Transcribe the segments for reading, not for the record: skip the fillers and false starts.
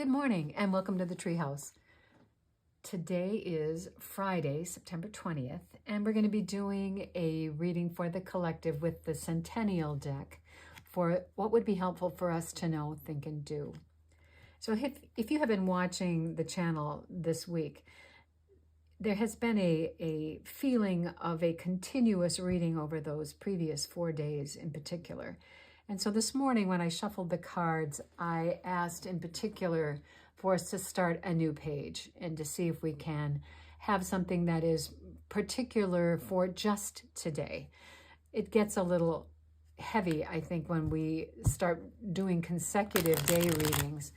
Good morning and welcome to the Treehouse. Today is Friday, September 20th, and we're going to be doing a reading for the collective with the Centennial deck for what would be helpful for us to know, think, and do. So if you have been watching the channel this week, there has been a feeling of a continuous reading over those previous 4 days in particular. And so this morning when I shuffled the cards, I asked in particular for us to start a new page and to see if we can have something that is particular for just today. It gets a little heavy, I think, when we start doing consecutive day readings.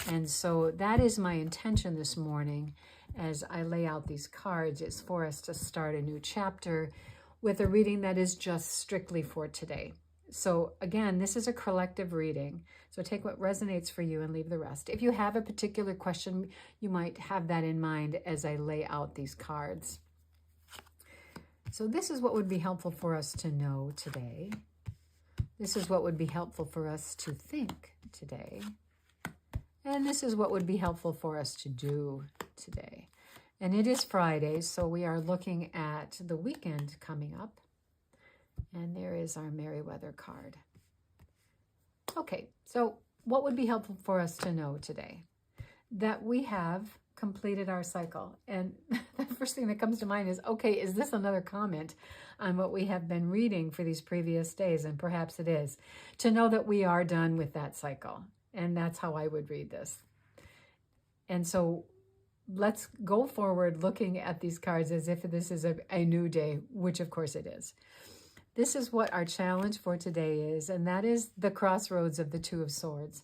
And so that is my intention this morning as I lay out these cards, is for us to start a new chapter with a reading that is just strictly for today. So again, this is a collective reading. So take what resonates for you and leave the rest. If you have a particular question, you might have that in mind as I lay out these cards. So this is what would be helpful for us to know today. This is what would be helpful for us to think today. And this is what would be helpful for us to do today. And it is Friday, so we are looking at the weekend coming up. And there is our Merriweather card. Okay, so what would be helpful for us to know today? That we have completed our cycle. And the first thing that comes to mind is, okay, is this another comment on what we have been reading for these previous days? And perhaps it is. To know that we are done with that cycle. And that's how I would read this. And so let's go forward looking at these cards as if this is a new day, which of course it is. This is what our challenge for today is, and that is the crossroads of the Two of Swords.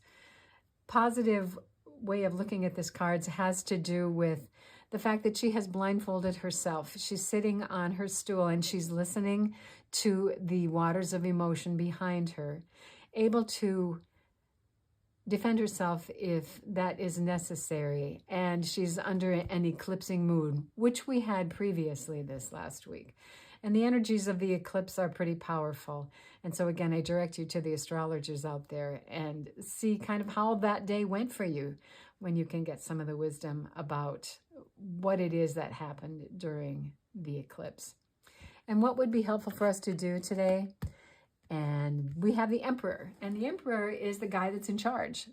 Positive way of looking at this cards has to do with the fact that she has blindfolded herself. She's sitting on her stool and she's listening to the waters of emotion behind her, able to defend herself if that is necessary, and she's under an eclipsing mood, which we had previously this last week. And the energies of the eclipse are pretty powerful. And so again, I direct you to the astrologers out there and see kind of how that day went for you when you can get some of the wisdom about what it is that happened during the eclipse. And what would be helpful for us to do today? And we have the Emperor. And the Emperor is the guy that's in charge.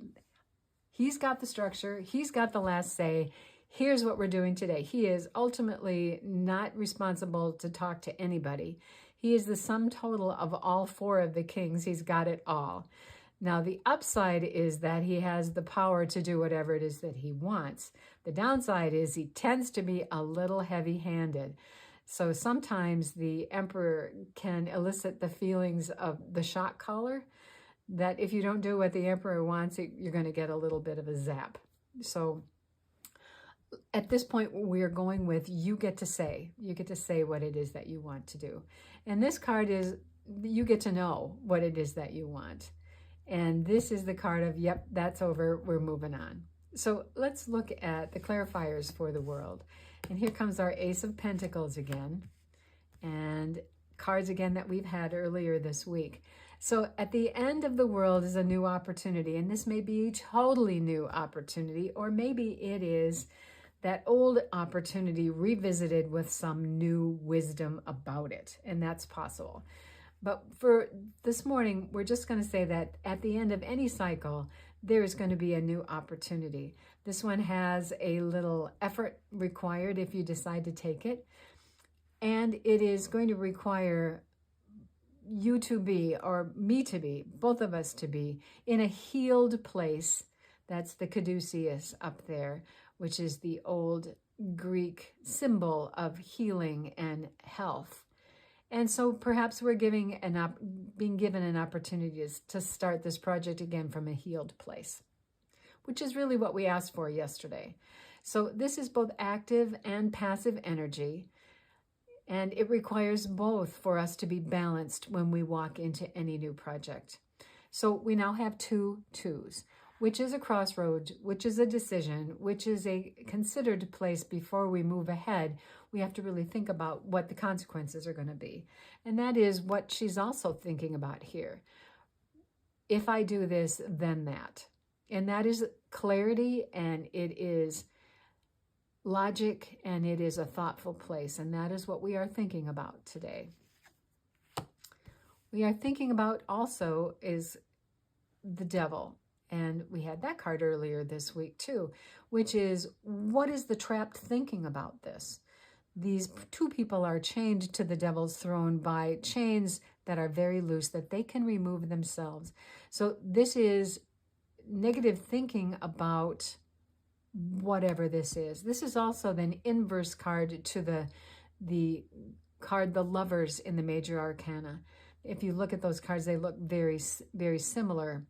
He's got the structure. He's got the last say. Here's what we're doing today. He is ultimately not responsible to talk to anybody. He is the sum total of all four of the kings. He's got it all. Now, the upside is that he has the power to do whatever it is that he wants. The downside is he tends to be a little heavy-handed. So sometimes the Emperor can elicit the feelings of the shot caller, that if you don't do what the Emperor wants, you're going to get a little bit of a zap. So at this point, we're going with you get to say what it is that you want to do. And this card is, you get to know what it is that you want. And this is the card of, yep, that's over, we're moving on. So let's look at the clarifiers for the world. And here comes our Ace of Pentacles again, and cards again that we've had earlier this week. So at the end of the world is a new opportunity, and this may be a totally new opportunity, or maybe it is that old opportunity revisited with some new wisdom about it, and that's possible. But for this morning, we're just going to say that at the end of any cycle, there is going to be a new opportunity. This one has a little effort required if you decide to take it, and it is going to require you to be, or me to be, both of us to be, in a healed place. That's the Caduceus up there, which is the old Greek symbol of healing and health. And so perhaps we're being given an opportunity to start this project again from a healed place, which is really what we asked for yesterday. So this is both active and passive energy, and it requires both for us to be balanced when we walk into any new project. So we now have two twos, which is a crossroad, which is a decision, which is a considered place before we move ahead. We have to really think about what the consequences are going to be. And that is what she's also thinking about here. If I do this, then that. And that is clarity, and it is logic, and it is a thoughtful place. And that is what we are thinking about today. We are thinking about also is the devil. And we had that card earlier this week too, which is, what is the trapped thinking about this? These two people are chained to the devil's throne by chains that are very loose, that they can remove themselves. So this is negative thinking about whatever this is. This is also the inverse card to the card, the Lovers, in the Major Arcana. If you look at those cards, they look very, very similar.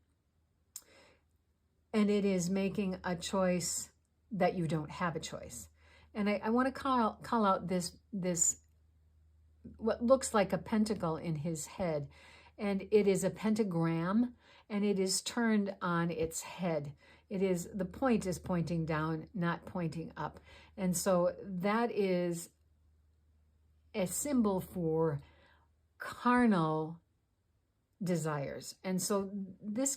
And it is making a choice that you don't have a choice. And I want to call out this what looks like a pentacle in his head. And it is a pentagram, and it is turned on its head. It is, the point is pointing down, not pointing up. And so that is a symbol for carnal desires. And so this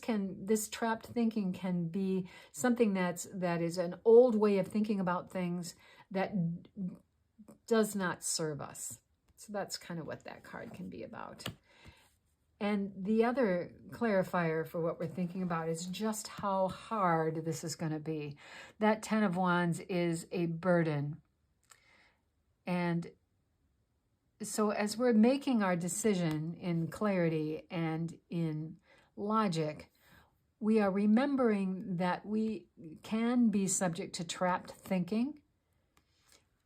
trapped thinking can be something that is an old way of thinking about things that does not serve us. So that's kind of what that card can be about. And the other clarifier for what we're thinking about is just how hard this is going to be. That Ten of Wands is a burden. And so as we're making our decision in clarity and in logic, we are remembering that we can be subject to trapped thinking,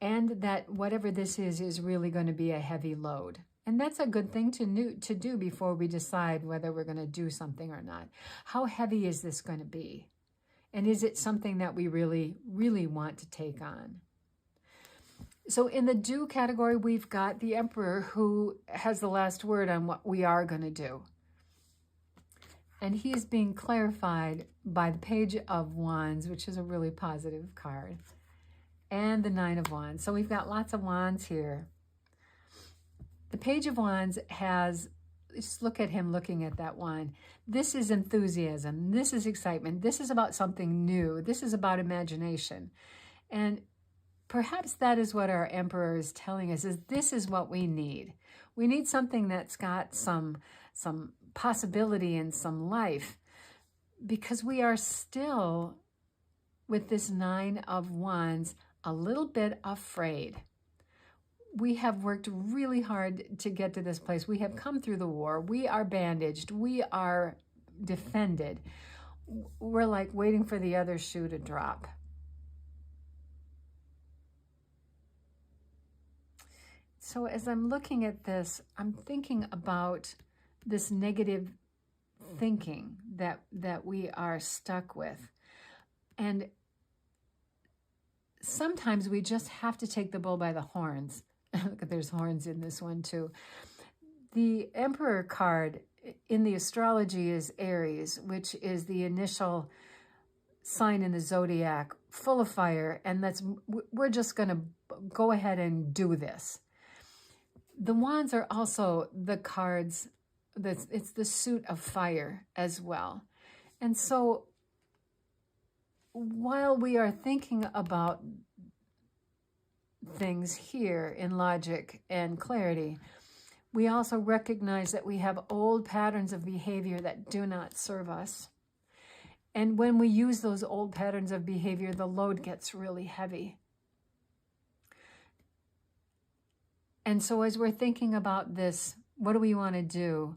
and that whatever this is really going to be a heavy load. And that's a good thing to do before we decide whether we're going to do something or not. How heavy is this going to be? And is it something that we really, really want to take on? So in the do category, we've got the Emperor, who has the last word on what we are going to do. And he's being clarified by the Page of Wands, which is a really positive card, and the Nine of Wands. So we've got lots of wands here. The Page of Wands has, just look at him looking at that wand. This is enthusiasm. This is excitement. This is about something new. This is about imagination. And perhaps that is what our Emperor is telling us, is this is what we need. We need something that's got some possibility and some life, because we are still, with this Nine of Wands, a little bit afraid. We have worked really hard to get to this place. We have come through the war. We are bandaged. We are defended. We're like waiting for the other shoe to drop. So as I'm looking at this, I'm thinking about this negative thinking that we are stuck with. And sometimes we just have to take the bull by the horns. Look, there's horns in this one too. The Emperor card in the astrology is Aries, which is the initial sign in the zodiac, full of fire, and we're just going to go ahead and do this. The wands are also the cards, it's the suit of fire as well. And so while we are thinking about things here in logic and clarity, we also recognize that we have old patterns of behavior that do not serve us. And when we use those old patterns of behavior, the load gets really heavy. And so as we're thinking about this, what do we want to do?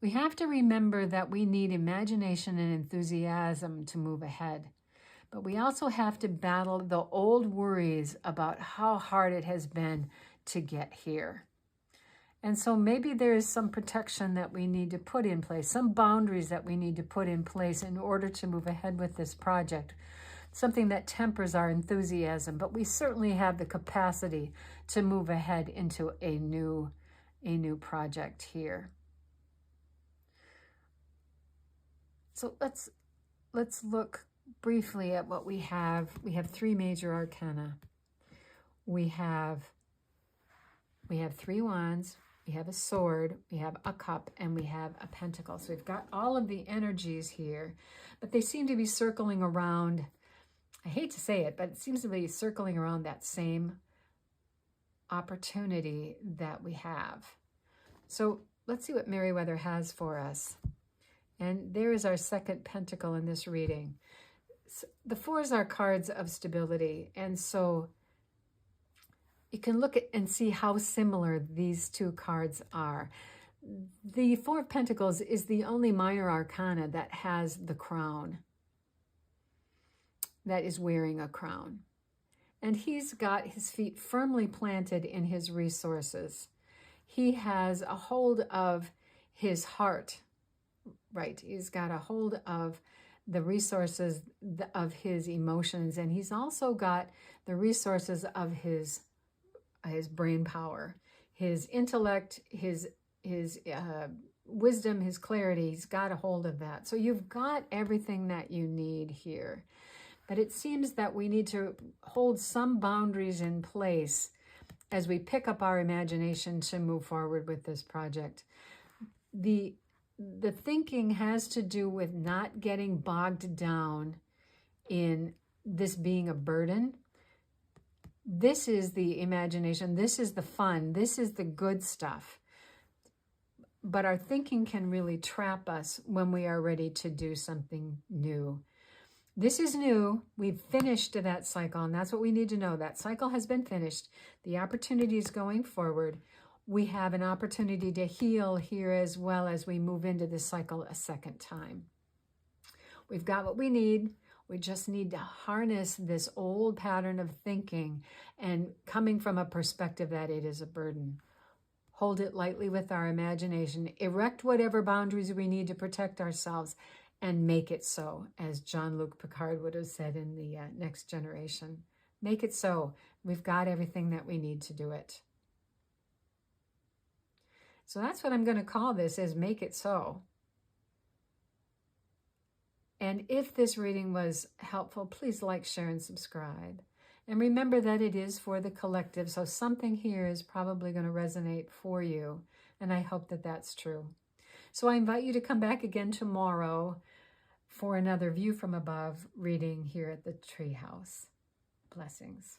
We have to remember that we need imagination and enthusiasm to move ahead. But we also have to battle the old worries about how hard it has been to get here. And so maybe there is some protection that we need to put in place, some boundaries that we need to put in place in order to move ahead with this project, something that tempers our enthusiasm. But we certainly have the capacity to move ahead into a new project here. So let's look briefly at what we have. We have three major arcana. We have three wands, we have a sword, we have a cup, and we have a pentacle. So we've got all of the energies here, but they seem to be circling around, I hate to say it, but it seems to be circling around that same opportunity that we have. So let's see what Meriwether has for us. And there is our second pentacle in this reading. So the fours are cards of stability, and so you can look at and see how similar these two cards are. The Four of Pentacles is the only minor arcana that has the crown, that is wearing a crown. And he's got his feet firmly planted in his resources. He has a hold of his heart, right? He's got a hold of the resources of his emotions, and he's also got the resources of his brain power, his intellect, his wisdom, his clarity. He's got a hold of that. So you've got everything that you need here. But it seems that we need to hold some boundaries in place as we pick up our imagination to move forward with this project. The thinking has to do with not getting bogged down in this being a burden. This is the imagination. This is the fun. This is the good stuff. But our thinking can really trap us when we are ready to do something new. This is new. We've finished that cycle, and that's what we need to know. That cycle has been finished. The opportunity is going forward. We have an opportunity to heal here as well as we move into this cycle a second time. We've got what we need. We just need to harness this old pattern of thinking and coming from a perspective that it is a burden. Hold it lightly with our imagination. Erect whatever boundaries we need to protect ourselves and make it so, as Jean-Luc Picard would have said in the Next Generation. Make it so. We've got everything that we need to do it. So that's what I'm going to call this, is Make It So. And if this reading was helpful, please like, share, and subscribe. And remember that it is for the collective, so something here is probably going to resonate for you, and I hope that that's true. So I invite you to come back again tomorrow for another View from Above reading here at the Treehouse. Blessings.